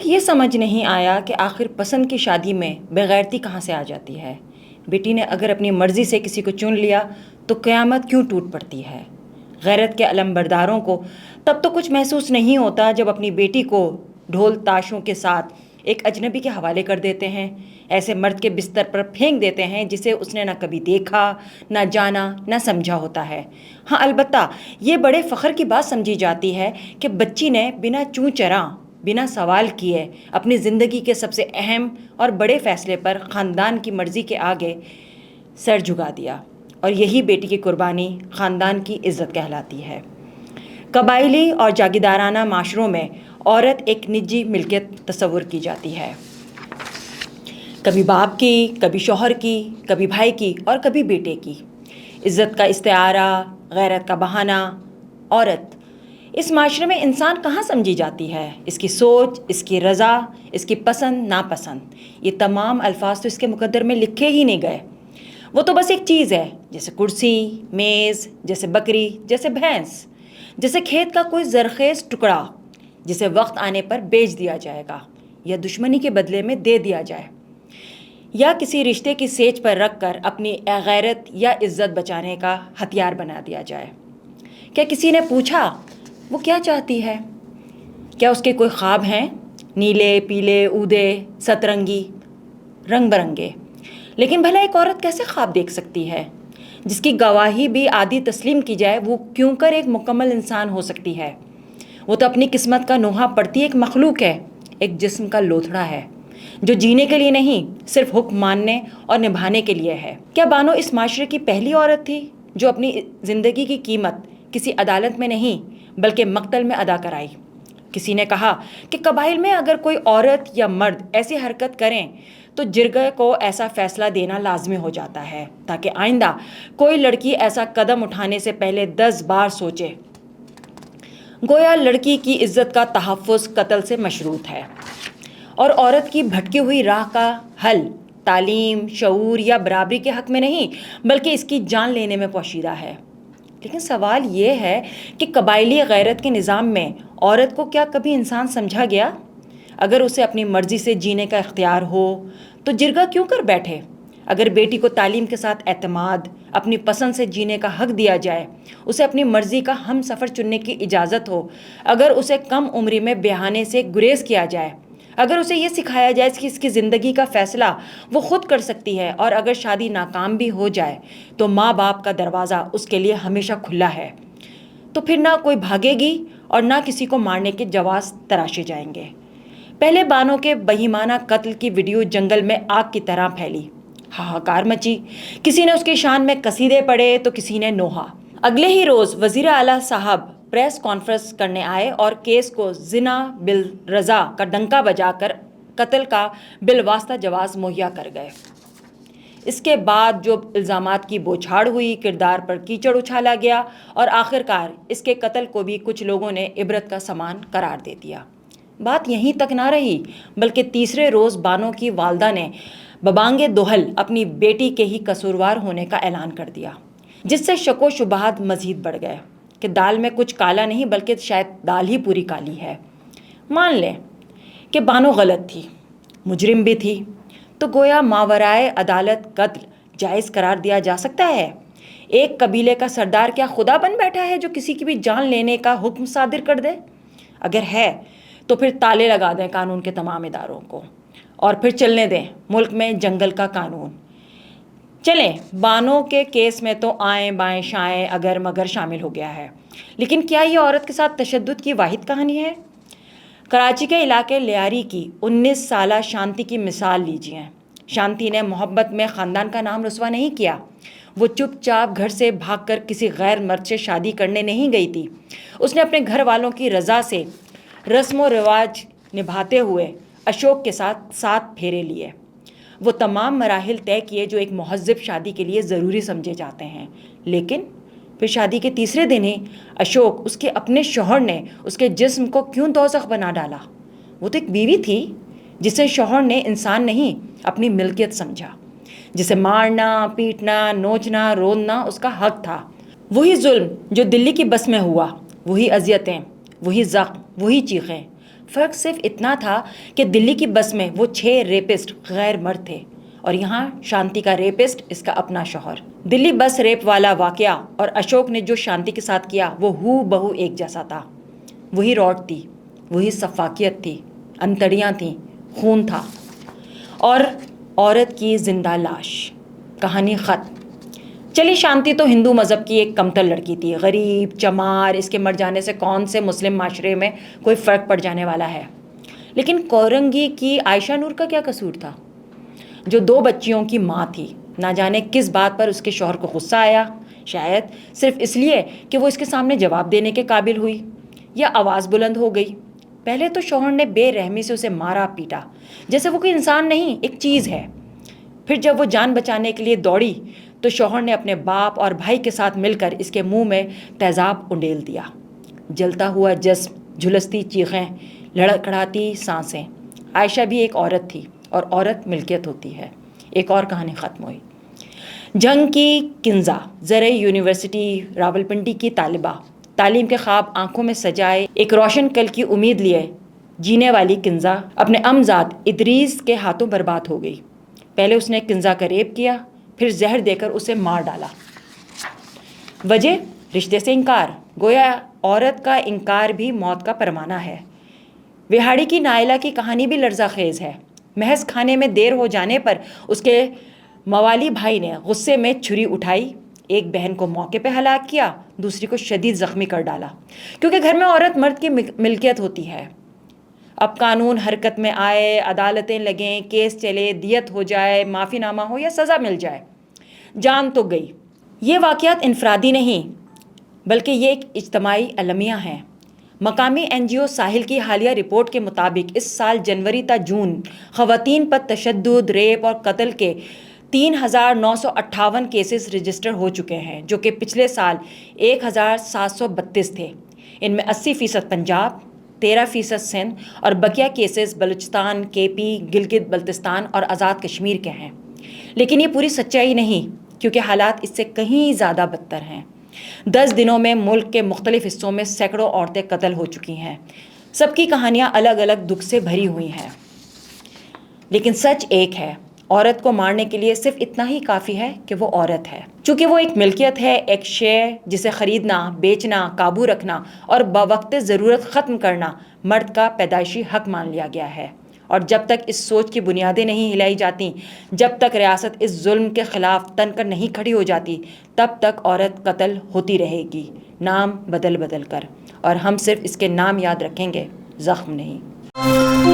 ایک یہ سمجھ نہیں آیا کہ آخر پسند کی شادی میں بغیرتی کہاں سے آ جاتی ہے۔ بیٹی نے اگر اپنی مرضی سے کسی کو چن لیا تو قیامت کیوں ٹوٹ پڑتی ہے۔ غیرت کے علم برداروں کو تب تو کچھ محسوس نہیں ہوتا جب اپنی بیٹی کو ڈھول تاشوں کے ساتھ ایک اجنبی کے حوالے کر دیتے ہیں، ایسے مرد کے بستر پر پھینک دیتے ہیں جسے اس نے نہ کبھی دیکھا، نہ جانا، نہ سمجھا ہوتا ہے۔ ہاں البتہ یہ بڑے فخر کی بات سمجھی جاتی ہے کہ بچی نے بنا چوں چراں، بنا سوال کیے اپنی زندگی کے سب سے اہم اور بڑے فیصلے پر خاندان کی مرضی کے آگے سر جھکا دیا، اور یہی بیٹی کی قربانی خاندان کی عزت کہلاتی ہے۔ قبائلی اور جاگیردارانہ معاشروں میں عورت ایک نجی ملکیت تصور کی جاتی ہے، کبھی باپ کی، کبھی شوہر کی، کبھی بھائی کی اور کبھی بیٹے کی۔ عزت کا استعارہ، غیرت کا بہانہ۔ عورت اس معاشرے میں انسان کہاں سمجھی جاتی ہے؟ اس کی سوچ، اس کی رضا، اس کی پسند ناپسند، یہ تمام الفاظ تو اس کے مقدر میں لکھے ہی نہیں گئے۔ وہ تو بس ایک چیز ہے، جیسے کرسی، میز، جیسے بکری، جیسے بھینس، جیسے کھیت کا کوئی زرخیز ٹکڑا جسے وقت آنے پر بیچ دیا جائے گا یا دشمنی کے بدلے میں دے دیا جائے، یا کسی رشتے کی سیج پر رکھ کر اپنی غیرت یا عزت بچانے کا ہتھیار بنا دیا جائے۔ کیا کسی نے پوچھا وہ کیا چاہتی ہے؟ کیا اس کے کوئی خواب ہیں؟ نیلے، پیلے، اودے، سترنگی، رنگ برنگے۔ لیکن بھلا ایک عورت کیسے خواب دیکھ سکتی ہے؟ جس کی گواہی بھی عادی تسلیم کی جائے، وہ کیوں کر ایک مکمل انسان ہو سکتی ہے؟ وہ تو اپنی قسمت کا نوحہ پڑتی ایک مخلوق ہے، ایک جسم کا لوتھڑا ہے جو جینے کے لیے نہیں، صرف حکم ماننے اور نبھانے کے لیے ہے۔ کیا بانو اس معاشرے کی پہلی عورت تھی جو اپنی زندگی کی قیمت کسی عدالت میں نہیں بلکہ مقتل میں ادا کرائی؟ کسی نے کہا کہ قبائل میں اگر کوئی عورت یا مرد ایسی حرکت کریں تو جرگہ کو ایسا فیصلہ دینا لازمی ہو جاتا ہے تاکہ آئندہ کوئی لڑکی ایسا قدم اٹھانے سے پہلے 10 بار سوچے۔ گویا لڑکی کی عزت کا تحفظ قتل سے مشروط ہے، اور عورت کی بھٹکی ہوئی راہ کا حل تعلیم، شعور یا برابری کے حق میں نہیں بلکہ اس کی جان لینے میں پوشیدہ ہے۔ لیکن سوال یہ ہے کہ قبائلی غیرت کے نظام میں عورت کو کیا کبھی انسان سمجھا گیا؟ اگر اسے اپنی مرضی سے جینے کا اختیار ہو تو جرگہ کیوں کر بیٹھے؟ اگر بیٹی کو تعلیم کے ساتھ اعتماد، اپنی پسند سے جینے کا حق دیا جائے، اسے اپنی مرضی کا ہم سفر چننے کی اجازت ہو، اگر اسے کم عمری میں بیاہنے سے گریز کیا جائے، اگر اسے یہ سکھایا جائے کہ اس کی زندگی کا فیصلہ وہ خود کر سکتی ہے، اور اگر شادی ناکام بھی ہو جائے تو ماں باپ کا دروازہ اس کے لیے ہمیشہ کھلا ہے، تو پھر نہ کوئی بھاگے گی اور نہ کسی کو مارنے کے جواز تراشے جائیں گے۔ پہلے بانو کے بہیمانہ قتل کی ویڈیو جنگل میں آگ کی طرح پھیلی، ہاہاکار مچی، کسی نے اس کی شان میں قصیدے پڑھے تو کسی نے نوحہ۔ اگلے ہی روز وزیر اعلیٰ صاحب پریس کانفرنس کرنے آئے اور کیس کو زنا بالرضا کا ڈنکا بجا کر قتل کا بالواسطہ جواز مہیا کر گئے۔ اس کے بعد جو الزامات کی بوچھاڑ ہوئی، کردار پر کیچڑ اچھالا گیا، اور آخرکار اس کے قتل کو بھی کچھ لوگوں نے عبرت کا سامان قرار دے دیا۔ بات یہیں تک نہ رہی، بلکہ تیسرے روز بانو کی والدہ نے ببانگ دہل اپنی بیٹی کے ہی قصوروار ہونے کا اعلان کر دیا، جس سے شک و شبہات مزید بڑھ گئے کہ دال میں کچھ کالا نہیں بلکہ شاید دال ہی پوری کالی ہے۔ مان لیں کہ بانو غلط تھی، مجرم بھی تھی، تو گویا ماورائے عدالت قتل جائز قرار دیا جا سکتا ہے؟ ایک قبیلے کا سردار کیا خدا بن بیٹھا ہے جو کسی کی بھی جان لینے کا حکم صادر کر دے؟ اگر ہے تو پھر تالے لگا دیں قانون کے تمام اداروں کو، اور پھر چلنے دیں ملک میں جنگل کا قانون۔ چلیں، بانو کے کیس میں تو آئیں بائیں شائیں اگر مگر شامل ہو گیا ہے، لیکن کیا یہ عورت کے ساتھ تشدد کی واحد کہانی ہے؟ کراچی کے علاقے لیاری کی 19 سالہ شانتی کی مثال لیجیے۔ شانتی نے محبت میں خاندان کا نام رسوا نہیں کیا، وہ چپ چاپ گھر سے بھاگ کر کسی غیر مرد سے شادی کرنے نہیں گئی تھی۔ اس نے اپنے گھر والوں کی رضا سے رسم و رواج نبھاتے ہوئے اشوک کے ساتھ 7 پھیرے لیے، وہ تمام مراحل طے کیے جو ایک مہذب شادی کے لیے ضروری سمجھے جاتے ہیں۔ لیکن پھر شادی کے تیسرے دن ہی اشوک، اس کے اپنے شوہر نے اس کے جسم کو کیوں دوزخ بنا ڈالا؟ وہ تو ایک بیوی تھی جسے شوہر نے انسان نہیں اپنی ملکیت سمجھا، جسے مارنا، پیٹنا، نوچنا، روننا اس کا حق تھا۔ وہی ظلم جو دلی کی بس میں ہوا، وہی اذیتیں، وہی زخم، وہی چیخیں، فرق صرف اتنا تھا کہ دلی کی بس میں وہ 6 ریپسٹ غیر مرد تھے اور یہاں شانتی کا ریپسٹ اس کا اپنا شوہر۔ دلی بس ریپ والا واقعہ اور اشوک نے جو شانتی کے ساتھ کیا وہ ہو بہو ایک جیسا تھا۔ وہی روڈ تھی، وہی سفاکیت تھی، انتڑیاں تھیں، خون تھا اور عورت کی زندہ لاش۔ کہانی ختم۔ چلی شانتی تو ہندو مذہب کی ایک کمتر لڑکی تھی، غریب، چمار، اس کے مر جانے سے کون سے مسلم معاشرے میں کوئی فرق پڑ جانے والا ہے۔ لیکن کورنگی کی عائشہ نور کا کیا قصور تھا، جو 2 بچیوں کی ماں تھی؟ نہ جانے کس بات پر اس کے شوہر کو غصہ آیا، شاید صرف اس لیے کہ وہ اس کے سامنے جواب دینے کے قابل ہوئی، یا آواز بلند ہو گئی۔ پہلے تو شوہر نے بے رحمی سے اسے مارا پیٹا جیسے وہ کوئی انسان نہیں، ایک چیز ہے۔ پھر جب وہ جان بچانے کے لیے دوڑی تو شوہر نے اپنے باپ اور بھائی کے ساتھ مل کر اس کے منہ میں تیزاب انڈیل دیا۔ جلتا ہوا جسم، جھلستی چیخیں، لڑکھڑاتی سانسیں۔ عائشہ بھی ایک عورت تھی اور عورت ملکیت ہوتی ہے۔ ایک اور کہانی ختم ہوئی۔ جنگ کی کنزا، زرعی یونیورسٹی راولپنڈی کی طالبہ، تعلیم کے خواب آنکھوں میں سجائے ایک روشن کل کی امید لیے جینے والی کنزا اپنے امزاد ادریس کے ہاتھوں برباد ہو گئی۔ پہلے اس نے کنزا کا ریپ کیا، پھر زہر دے کر اسے مار ڈالا۔ وجہ رشتے سے انکار، گویا عورت کا انکار بھی موت کا پروانہ ہے۔ وہاڑی کی نائلہ کی کہانی بھی لرزہ خیز ہے۔ محض کھانے میں دیر ہو جانے پر اس کے موالی بھائی نے غصے میں چھری اٹھائی، ایک بہن کو موقع پہ ہلاک کیا، دوسری کو شدید زخمی کر ڈالا، کیونکہ گھر میں عورت مرد کی ملکیت ہوتی ہے۔ اب قانون حرکت میں آئے، عدالتیں لگیں، کیس چلے، دیت ہو جائے، معافی نامہ ہو یا سزا مل جائے، جان تو گئی۔ یہ واقعات انفرادی نہیں بلکہ یہ ایک اجتماعی المیہ ہیں۔ مقامی NGO ساحل کی حالیہ رپورٹ کے مطابق اس سال جنوری تا جون خواتین پر تشدد، ریپ اور قتل کے 3,958 کیسز رجسٹر ہو چکے ہیں، جو کہ پچھلے سال 1,732 تھے۔ ان میں 80% پنجاب، 13% سندھ اور بقیہ کیسز بلوچستان، KP، گلگت بلتستان اور آزاد کشمیر کے ہیں۔ لیکن یہ پوری سچائی نہیں، کیونکہ حالات اس سے کہیں زیادہ بدتر ہیں۔ 10 دنوں میں ملک کے مختلف حصوں میں سینکڑوں عورتیں قتل ہو چکی ہیں۔ سب کی کہانیاں الگ الگ دکھ سے بھری ہوئی ہیں، لیکن سچ ایک ہے، عورت کو مارنے کے لیے صرف اتنا ہی کافی ہے کہ وہ عورت ہے۔ چونکہ وہ ایک ملکیت ہے، ایک شے جسے خریدنا، بیچنا، قابو رکھنا اور بوقت ضرورت ختم کرنا مرد کا پیدائشی حق مان لیا گیا ہے۔ اور جب تک اس سوچ کی بنیادیں نہیں ہلائی جاتی، جب تک ریاست اس ظلم کے خلاف تن کر نہیں کھڑی ہو جاتی، تب تک عورت قتل ہوتی رہے گی، نام بدل بدل کر، اور ہم صرف اس کے نام یاد رکھیں گے، زخم نہیں۔